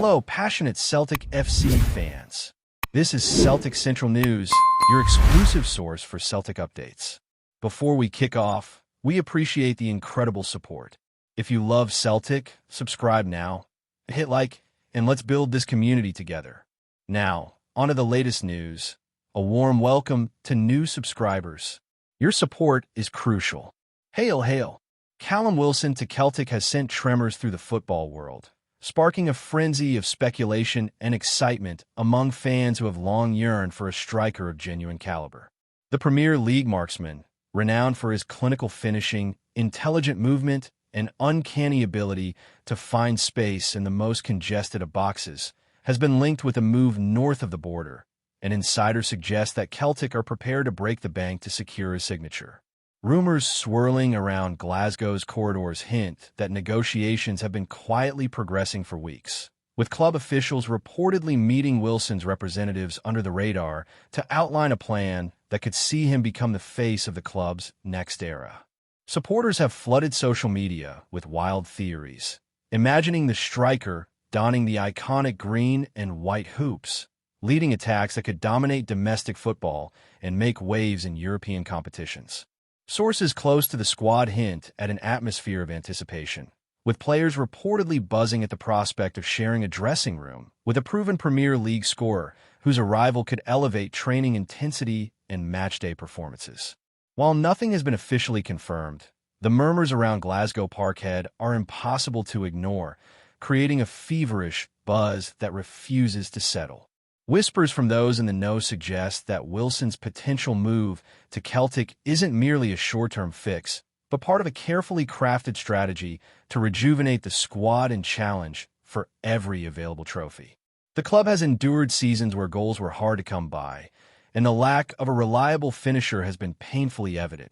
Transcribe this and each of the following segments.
Hello, passionate Celtic FC fans. This is Celtic Central News, your exclusive source for Celtic updates. Before we kick off, we appreciate the incredible support. If you love Celtic, subscribe now, hit like, and let's build this community together. Now, on to the latest news. A warm welcome to new subscribers. Your support is crucial. Hail, hail! Callum Wilson to Celtic has sent tremors through the football world, sparking a frenzy of speculation and excitement among fans who have long yearned for a striker of genuine caliber. The Premier League marksman, renowned for his clinical finishing, intelligent movement, and uncanny ability to find space in the most congested of boxes, has been linked with a move north of the border. An insider suggests that Celtic are prepared to break the bank to secure his signature. Rumors swirling around Glasgow's corridors hint that negotiations have been quietly progressing for weeks, with club officials reportedly meeting Wilson's representatives under the radar to outline a plan that could see him become the face of the club's next era. Supporters have flooded social media with wild theories, imagining the striker donning the iconic green and white hoops, leading attacks that could dominate domestic football and make waves in European competitions. Sources close to the squad hint at an atmosphere of anticipation, with players reportedly buzzing at the prospect of sharing a dressing room with a proven Premier League scorer whose arrival could elevate training intensity and matchday performances. While nothing has been officially confirmed, the murmurs around Glasgow Parkhead are impossible to ignore, creating a feverish buzz that refuses to settle. Whispers from those in the know suggest that Wilson's potential move to Celtic isn't merely a short-term fix, but part of a carefully crafted strategy to rejuvenate the squad and challenge for every available trophy. The club has endured seasons where goals were hard to come by, and the lack of a reliable finisher has been painfully evident,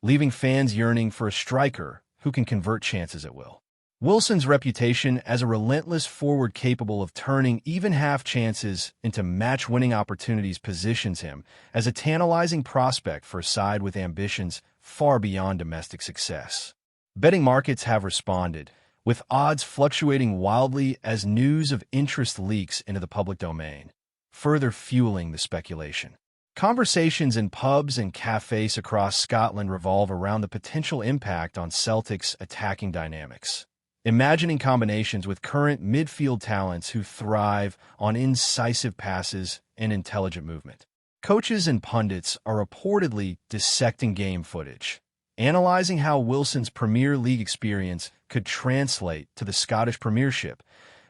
leaving fans yearning for a striker who can convert chances at will. Wilson's reputation as a relentless forward capable of turning even half chances into match-winning opportunities positions him as a tantalizing prospect for a side with ambitions far beyond domestic success. Betting markets have responded, with odds fluctuating wildly as news of interest leaks into the public domain, further fueling the speculation. Conversations in pubs and cafes across Scotland revolve around the potential impact on Celtic's attacking dynamics, imagining combinations with current midfield talents who thrive on incisive passes and intelligent movement. Coaches and pundits are reportedly dissecting game footage, analyzing how Wilson's Premier League experience could translate to the Scottish Premiership,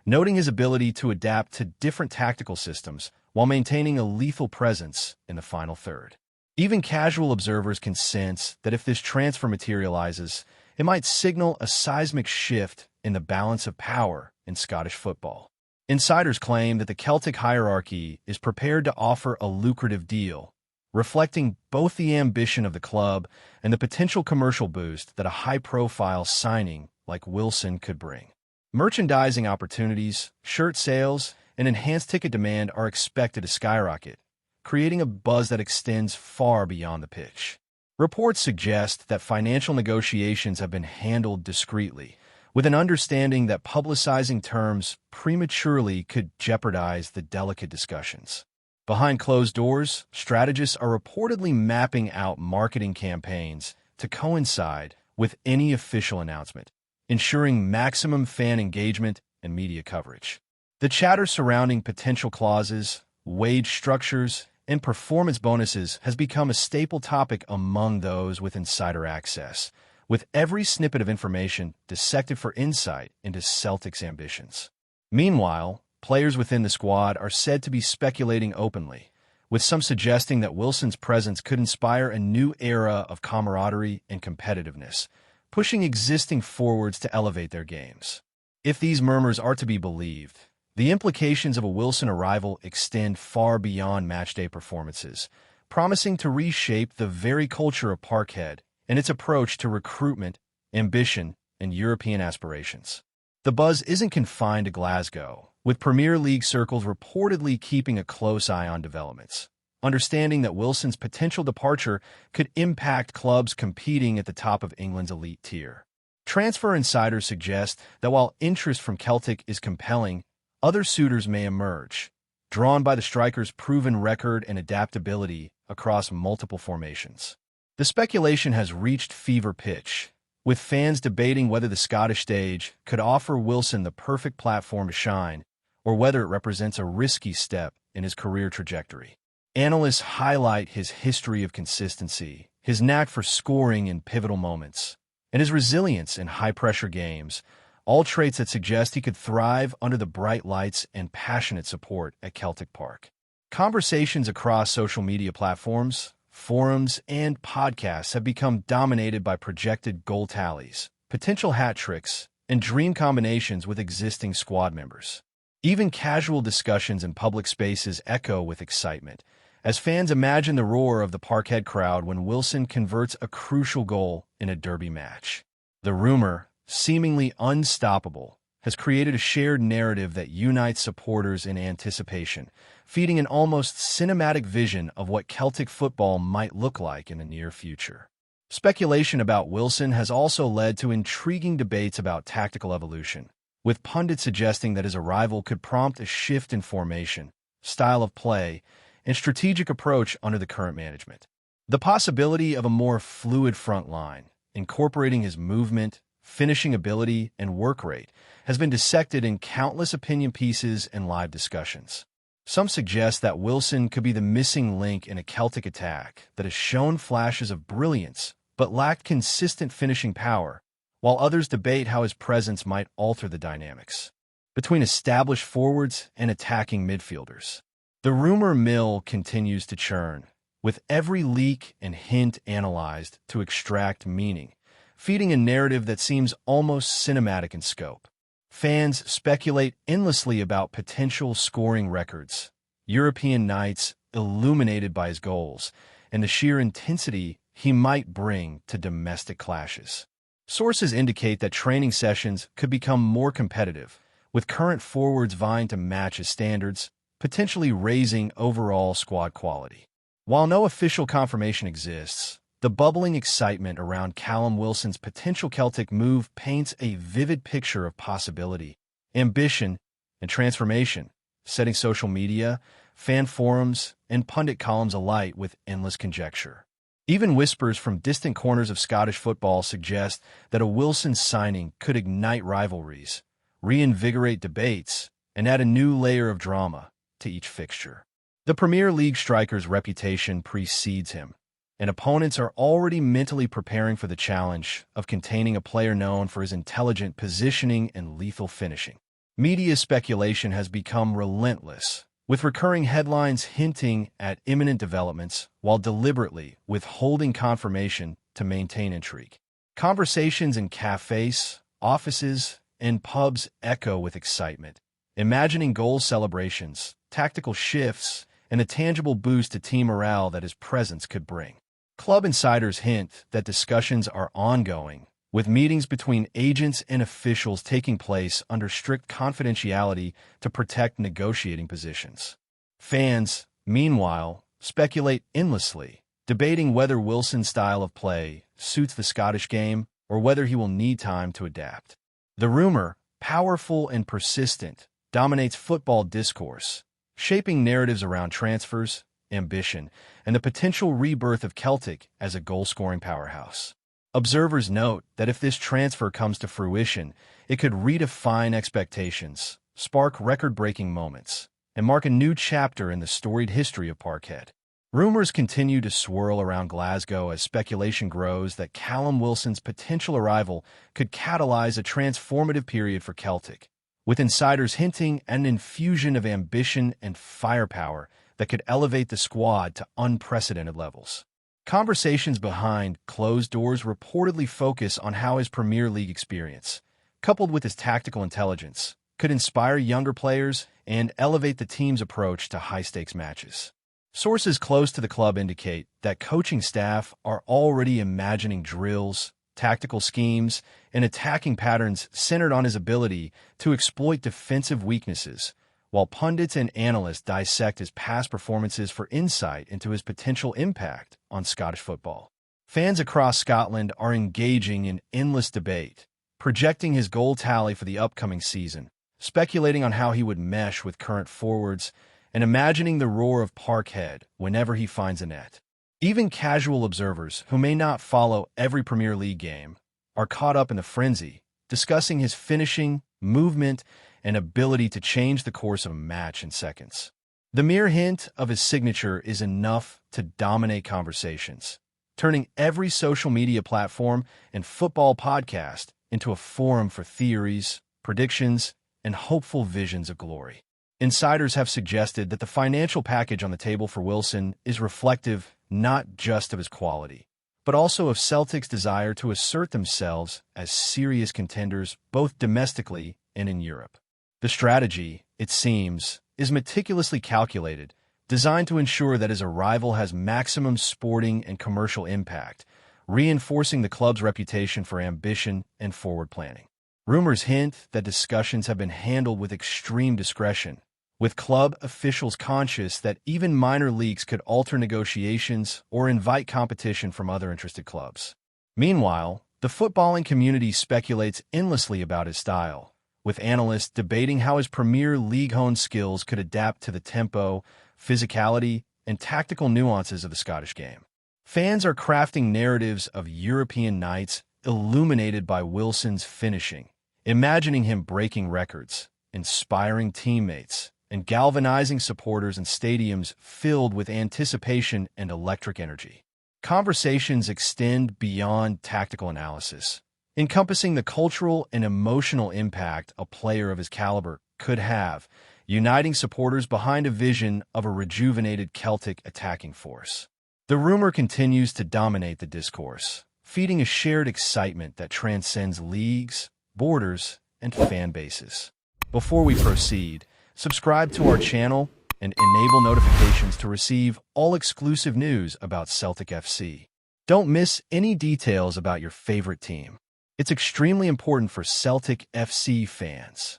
noting his ability to adapt to different tactical systems while maintaining a lethal presence in the final third. Even casual observers can sense that if this transfer materializes, it might signal a seismic shift in the balance of power in Scottish football. Insiders claim that the Celtic hierarchy is prepared to offer a lucrative deal, reflecting both the ambition of the club and the potential commercial boost that a high-profile signing like Wilson could bring. Merchandising opportunities, shirt sales, and enhanced ticket demand are expected to skyrocket, creating a buzz that extends far beyond the pitch. Reports suggest that financial negotiations have been handled discreetly, with an understanding that publicizing terms prematurely could jeopardize the delicate discussions. Behind closed doors, strategists are reportedly mapping out marketing campaigns to coincide with any official announcement, ensuring maximum fan engagement and media coverage. The chatter surrounding potential clauses, wage structures, and performance bonuses has become a staple topic among those with insider access, with every snippet of information dissected for insight into Celtic's ambitions. Meanwhile, players within the squad are said to be speculating openly, with some suggesting that Wilson's presence could inspire a new era of camaraderie and competitiveness, pushing existing forwards to elevate their games. If these murmurs are to be believed, the implications of a Wilson arrival extend far beyond matchday performances, promising to reshape the very culture of Parkhead and its approach to recruitment, ambition, and European aspirations. The buzz isn't confined to Glasgow, with Premier League circles reportedly keeping a close eye on developments, understanding that Wilson's potential departure could impact clubs competing at the top of England's elite tier. Transfer insiders suggest that while interest from Celtic is compelling, other suitors may emerge, drawn by the striker's proven record and adaptability across multiple formations. The speculation has reached fever pitch, with fans debating whether the Scottish stage could offer Wilson the perfect platform to shine, or whether it represents a risky step in his career trajectory. Analysts highlight his history of consistency, his knack for scoring in pivotal moments, and his resilience in high-pressure games, all traits that suggest he could thrive under the bright lights and passionate support at Celtic Park. Conversations across social media platforms, forums, and podcasts have become dominated by projected goal tallies, potential hat tricks, and dream combinations with existing squad members. Even casual discussions in public spaces echo with excitement, as fans imagine the roar of the Parkhead crowd when Wilson converts a crucial goal in a derby match. The rumor, seemingly unstoppable, has created a shared narrative that unites supporters in anticipation, feeding an almost cinematic vision of what Celtic football might look like in the near future. Speculation about Wilson has also led to intriguing debates about tactical evolution, with pundits suggesting that his arrival could prompt a shift in formation, style of play, and strategic approach under the current management. The possibility of a more fluid front line, incorporating his movement, finishing ability, and work rate, has been dissected in countless opinion pieces and live discussions. Some suggest that Wilson could be the missing link in a Celtic attack that has shown flashes of brilliance but lacked consistent finishing power, while others debate how his presence might alter the dynamics between established forwards and attacking midfielders. The rumor mill continues to churn, with every leak and hint analyzed to extract meaning, feeding a narrative that seems almost cinematic in scope. Fans speculate endlessly about potential scoring records, European nights illuminated by his goals, and the sheer intensity he might bring to domestic clashes. Sources indicate that training sessions could become more competitive, with current forwards vying to match his standards, potentially raising overall squad quality. While no official confirmation exists, the bubbling excitement around Callum Wilson's potential Celtic move paints a vivid picture of possibility, ambition, and transformation, setting social media, fan forums, and pundit columns alight with endless conjecture. Even whispers from distant corners of Scottish football suggest that a Wilson signing could ignite rivalries, reinvigorate debates, and add a new layer of drama to each fixture. The Premier League striker's reputation precedes him, and opponents are already mentally preparing for the challenge of containing a player known for his intelligent positioning and lethal finishing. Media speculation has become relentless, with recurring headlines hinting at imminent developments while deliberately withholding confirmation to maintain intrigue. Conversations in cafes, offices, and pubs echo with excitement, imagining goal celebrations, tactical shifts, and a tangible boost to team morale that his presence could bring. Club insiders hint that discussions are ongoing, with meetings between agents and officials taking place under strict confidentiality to protect negotiating positions. Fans, meanwhile, speculate endlessly, debating whether Wilson's style of play suits the Scottish game or whether he will need time to adapt. The rumor, powerful and persistent, dominates football discourse, shaping narratives around transfers, ambition, and the potential rebirth of Celtic as a goal-scoring powerhouse. Observers note that if this transfer comes to fruition, it could redefine expectations, spark record-breaking moments, and mark a new chapter in the storied history of Parkhead. Rumors continue to swirl around Glasgow as speculation grows that Callum Wilson's potential arrival could catalyze a transformative period for Celtic, with insiders hinting at an infusion of ambition and firepower that could elevate the squad to unprecedented levels. Conversations behind closed doors reportedly focus on how his Premier League experience, coupled with his tactical intelligence, could inspire younger players and elevate the team's approach to high-stakes matches. Sources close to the club indicate that coaching staff are already imagining drills, tactical schemes, and attacking patterns centered on his ability to exploit defensive weaknesses, while pundits and analysts dissect his past performances for insight into his potential impact on Scottish football. Fans across Scotland are engaging in endless debate, projecting his goal tally for the upcoming season, speculating on how he would mesh with current forwards and imagining the roar of Parkhead whenever he finds a net. Even casual observers who may not follow every Premier League game are caught up in the frenzy, discussing his finishing, movement, and ability to change the course of a match in seconds. The mere hint of his signature is enough to dominate conversations, turning every social media platform and football podcast into a forum for theories, predictions, and hopeful visions of glory. Insiders have suggested that the financial package on the table for Wilson is reflective not just of his quality, but also of Celtic's desire to assert themselves as serious contenders both domestically and in Europe. The strategy, it seems, is meticulously calculated, designed to ensure that his arrival has maximum sporting and commercial impact, reinforcing the club's reputation for ambition and forward planning. Rumors hint that discussions have been handled with extreme discretion, with club officials conscious that even minor leaks could alter negotiations or invite competition from other interested clubs. Meanwhile, the footballing community speculates endlessly about his style, with analysts debating how his Premier League-honed skills could adapt to the tempo, physicality, and tactical nuances of the Scottish game. Fans are crafting narratives of European nights illuminated by Wilson's finishing, imagining him breaking records, inspiring teammates, and galvanizing supporters in stadiums filled with anticipation and electric energy. Conversations extend beyond tactical analysis, encompassing the cultural and emotional impact a player of his caliber could have, uniting supporters behind a vision of a rejuvenated Celtic attacking force. The rumor continues to dominate the discourse, feeding a shared excitement that transcends leagues, borders, and fan bases. Before we proceed, subscribe to our channel and enable notifications to receive all exclusive news about Celtic FC. Don't miss any details about your favorite team. It's extremely important for Celtic FC fans.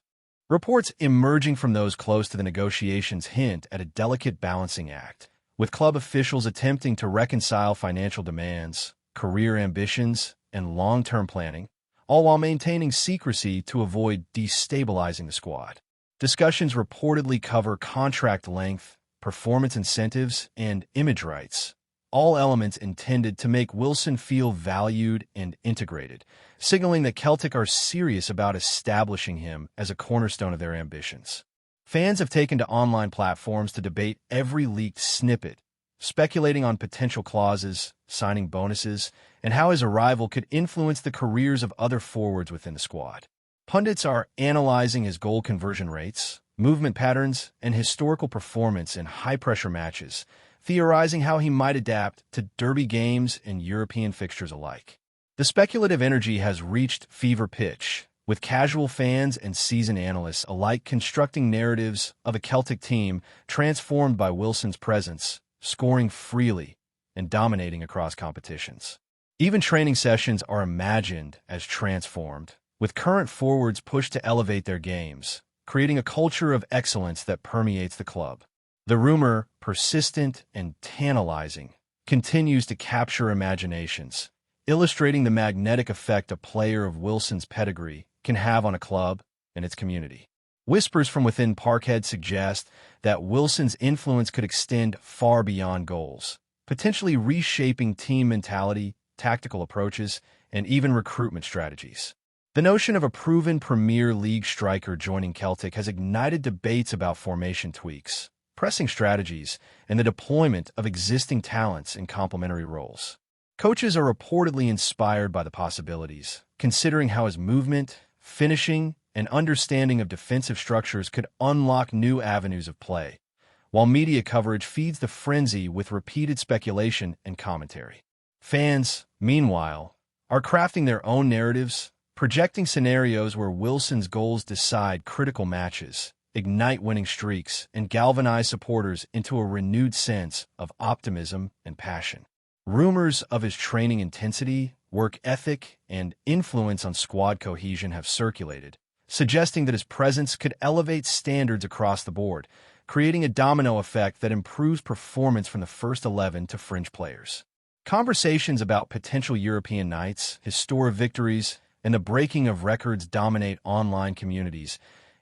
Reports emerging from those close to the negotiations hint at a delicate balancing act, with club officials attempting to reconcile financial demands, career ambitions, and long-term planning, all while maintaining secrecy to avoid destabilizing the squad. Discussions reportedly cover contract length, performance incentives, and image rights, all elements intended to make Wilson feel valued and integrated, signaling that Celtic are serious about establishing him as a cornerstone of their ambitions. Fans have taken to online platforms to debate every leaked snippet, speculating on potential clauses, signing bonuses, and how his arrival could influence the careers of other forwards within the squad. Pundits are analyzing his goal conversion rates, movement patterns, and historical performance in high-pressure matches, theorizing how he might adapt to derby games and European fixtures alike. The speculative energy has reached fever pitch, with casual fans and seasoned analysts alike constructing narratives of a Celtic team transformed by Wilson's presence, scoring freely, and dominating across competitions. Even training sessions are imagined as transformed, with current forwards pushed to elevate their games, creating a culture of excellence that permeates the club. The rumor, persistent and tantalizing, continues to capture imaginations, illustrating the magnetic effect a player of Wilson's pedigree can have on a club and its community. Whispers from within Parkhead suggest that Wilson's influence could extend far beyond goals, potentially reshaping team mentality, tactical approaches, and even recruitment strategies. The notion of a proven Premier League striker joining Celtic has ignited debates about formation tweaks, pressing strategies, and the deployment of existing talents in complementary roles. Coaches are reportedly inspired by the possibilities, considering how his movement, finishing, and understanding of defensive structures could unlock new avenues of play, while media coverage feeds the frenzy with repeated speculation and commentary. Fans, meanwhile, are crafting their own narratives, projecting scenarios where Wilson's goals decide critical matches, ignite winning streaks, and galvanize supporters into a renewed sense of optimism and passion. Rumors of his training intensity, work ethic, and influence on squad cohesion have circulated, suggesting that his presence could elevate standards across the board, creating a domino effect that improves performance from the first 11 to fringe players. Conversations about potential European nights, historic victories, and the breaking of records dominate online communities,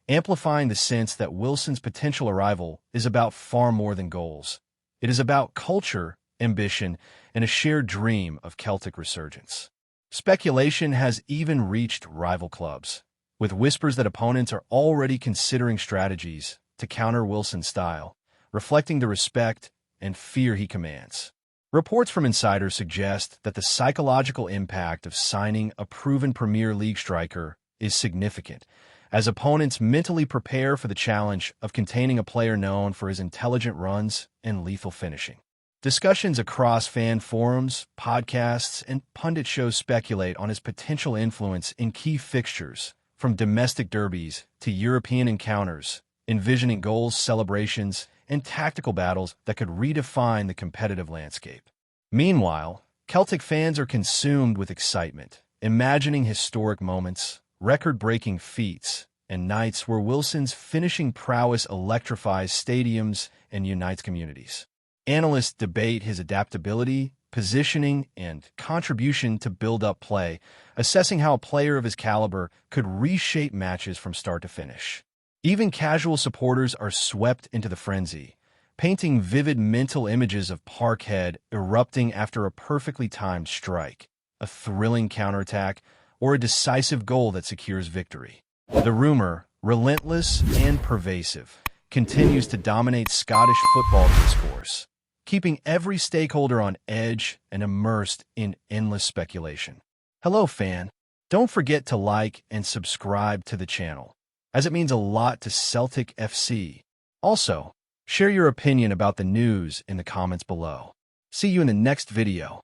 amplifying the sense that Wilson's potential arrival is about far more than goals. It is about culture, ambition, and a shared dream of Celtic resurgence. Speculation has even reached rival clubs, with whispers that opponents are already considering strategies to counter Wilson's style, reflecting the respect and fear he commands. Reports from insiders suggest that the psychological impact of signing a proven Premier League striker is significant, as opponents mentally prepare for the challenge of containing a player known for his intelligent runs and lethal finishing. Discussions across fan forums, podcasts, and pundit shows speculate on his potential influence in key fixtures, from domestic derbies to European encounters, envisioning goals, celebrations, and tactical battles that could redefine the competitive landscape. Meanwhile, Celtic fans are consumed with excitement, imagining historic moments, record-breaking feats, and nights where Wilson's finishing prowess electrifies stadiums and unites communities. Analysts debate his adaptability, positioning, and contribution to build-up play, assessing how a player of his caliber could reshape matches from start to finish. Even casual supporters are swept into the frenzy, painting vivid mental images of Parkhead erupting after a perfectly timed strike, a thrilling counterattack, or a decisive goal that secures victory. The rumor, relentless and pervasive, continues to dominate Scottish football discourse, keeping every stakeholder on edge and immersed in endless speculation. Hello, fan. Don't forget to like and subscribe to the channel, as it means a lot to Celtic FC. Also, share your opinion about the news in the comments below. See you in the next video.